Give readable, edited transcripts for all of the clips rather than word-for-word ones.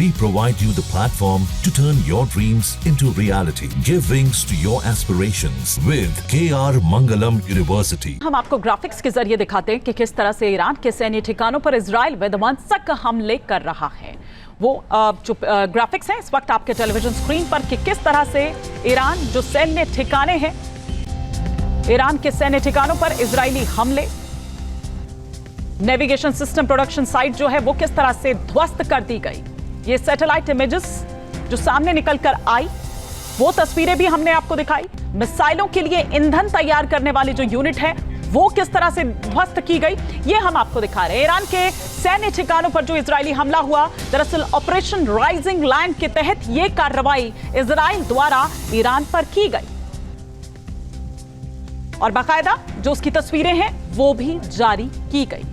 We provide you the platform to turn your dreams into reality. Give wings to your aspirations with KR Mangalam University. हम आपको graphics के जरिए दिखाते हैं कि किस तरह से ईरान के सैन्य ठिकानों पर इजराइल विध्वंसक हमले कर रहा है। वो जो ग्राफिक्स हैं इस वक्त आपके टेलीविजन स्क्रीन पर कि किस तरह से ईरान जो सैन्य ठिकाने हैं, ईरान के सैन्य ठिकानों पर इजरायली हमले, नेविगेशन सिस्टम प्रोडक्शन साइट जो है वो किस तरह से ध्वस्त कर दी गई। ये सैटेलाइट इमेजेस जो सामने निकल कर आई, वो तस्वीरें भी हमने आपको दिखाई। मिसाइलों के लिए ईंधन तैयार करने वाली जो यूनिट है वो किस तरह से ध्वस्त की गई, ये हम आपको दिखा रहे हैं। ईरान के सैन्य ठिकानों पर जो इजरायली हमला हुआ, दरअसल ऑपरेशन राइजिंग लायन के तहत ये कार्रवाई इजराइल द्वारा ईरान पर की गई और बाकायदा जो उसकी तस्वीरें हैं वो भी जारी की गई।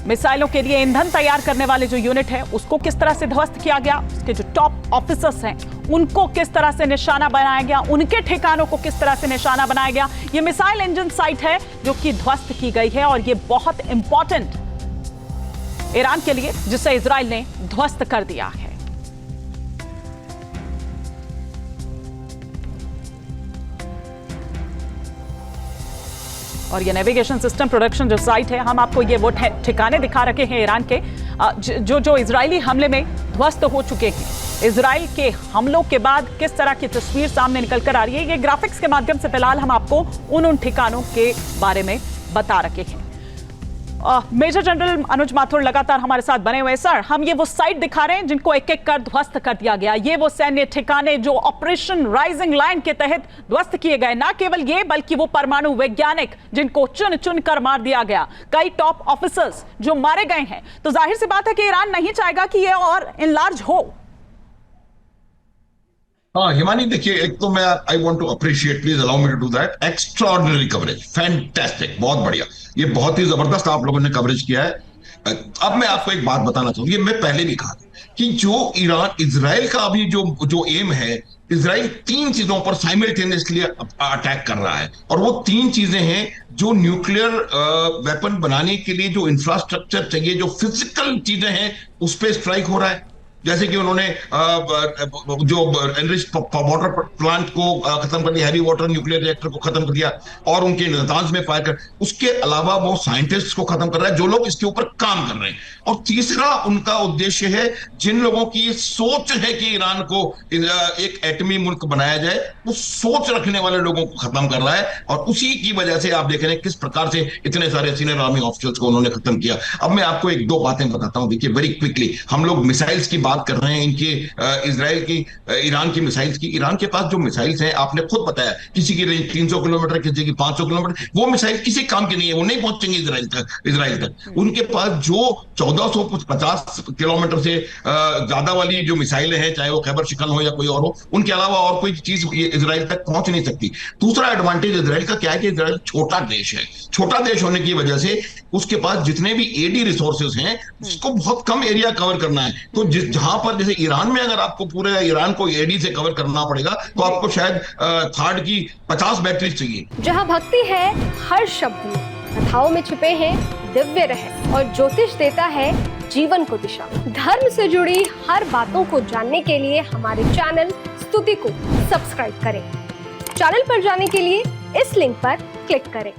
मिसाइलों के लिए ईंधन तैयार करने वाले जो यूनिट है उसको किस तरह से ध्वस्त किया गया, उसके जो टॉप ऑफिसर्स हैं उनको किस तरह से निशाना बनाया गया, उनके ठिकानों को किस तरह से निशाना बनाया गया। ये मिसाइल इंजन साइट है जो कि ध्वस्त की गई है और ये बहुत इंपॉर्टेंट ईरान के लिए, जिसे इजराइल ने ध्वस्त कर दिया है। और ये नेविगेशन सिस्टम प्रोडक्शन जो साइट है, हम आपको ये वो ठिकाने दिखा रखे हैं ईरान के जो इजरायली हमले में ध्वस्त हो चुके हैं। इजराइल के हमलों के बाद किस तरह की तस्वीर सामने निकल कर आ रही है, ये ग्राफिक्स के माध्यम से फिलहाल हम आपको उन ठिकानों के बारे में बता रखे हैं। मेजर जनरल अनुज माथुर लगातार हमारे साथ बने हुए हैं। सर, हम ये वो साइट दिखा रहे हैं जिनको एक एक कर ध्वस्त कर दिया गया। ये वो सैन्य ठिकाने जो ऑपरेशन राइजिंग लायन के तहत ध्वस्त किए गए, ना केवल ये बल्कि वो परमाणु वैज्ञानिक जिनको चुन चुन कर मार दिया गया, कई टॉप ऑफिसर्स जो मारे गए हैं। तो जाहिर सी बात है कि ईरान नहीं चाहेगा कि ये और इनलार्ज हो। हाँ हिमानी, देखिए, एक तो मैं I want to appreciate, please allow me to do that, extraordinary coverage, fantastic, बहुत बढ़िया, ये बहुत ही जबरदस्त आप लोगों ने कवरेज किया है। अब मैं आपको एक बात बताना चाहूंगा, ये मैं पहले भी कहा कि जो इजराइल का अभी जो एम है, इजराइल तीन चीजों पर साइमल्टेनियसली अटैक कर रहा है और वो तीन चीजें हैं जो न्यूक्लियर वेपन बनाने के लिए जो इंफ्रास्ट्रक्चर चाहिए, जो फिजिकल चीजें हैं, उस पर स्ट्राइक हो रहा है। जैसे कि उन्होंने जो एनरिच्ड वाटर प्लांट को खत्म कर दिया, हैवी वाटर न्यूक्लियर रिएक्टर को खत्म कर दिया और उनके नातांज में फायर कर, उसके अलावा वो साइंटिस्ट को खत्म कर रहा है जो लोग इसके ऊपर काम कर रहे हैं। और तीसरा उनका उद्देश्य है, जिन लोगों की सोच है कि ईरान को एक एटमी मुल्क बनाया जाए, वो सोच रखने वाले लोगों को खत्म कर रहा है। और उसी की वजह से आप देख रहे हैं किस प्रकार से इतने सारे सीनियर आर्मी ऑफिसर्स को उन्होंने खत्म किया। अब मैं आपको एक दो बातें बताता हूं। देखिए, वेरी क्विकली, हम लोग मिसाइल्स की बात कर रहे हैं, इनके इजराइल की, ईरान की मिसाइल्स की। ईरान के पास जो मिसाइल्स हैं, आपने खुद बताया, किसी की रेंज 300 किलोमीटर, किसी की 500 किलोमीटर, वो मिसाइल किसी काम की नहीं है, वो नहीं पहुंचेंगे इजराइल तक। उनके पास जो 1450 किलोमीटर से ज्यादा वाली जो मिसाइलें हैं, चाहे वो खैबर शिकन हो या कोई और हो, उनके अलावा और कोई चीज इजराइल तक पहुंच नहीं सकती। दूसरा एडवांटेज इजराइल का क्या है कि इजराइल छोटा देश है। छोटा देश होने की वजह से उसके पास जितने भी एडी रिसोर्सेज हैं, उसको बहुत कम एरिया कवर करना है। तो जहां पर जैसे ईरान में अगर आपको पूरे ईरान को एडी से कवर करना पड़ेगा तो आपको शायद थार्ड की 50 बैटरीज चाहिए। जहां भक्ति है हर शब्द में, कथाओं में छुपे हैं दिव्य रहस्य और ज्योतिष देता है जीवन को दिशा। धर्म से जुड़ी हर बातों को जानने के लिए हमारे चैनल स्तुति को सब्सक्राइब करें। चैनल पर जाने के लिए इस लिंक पर क्लिक करें।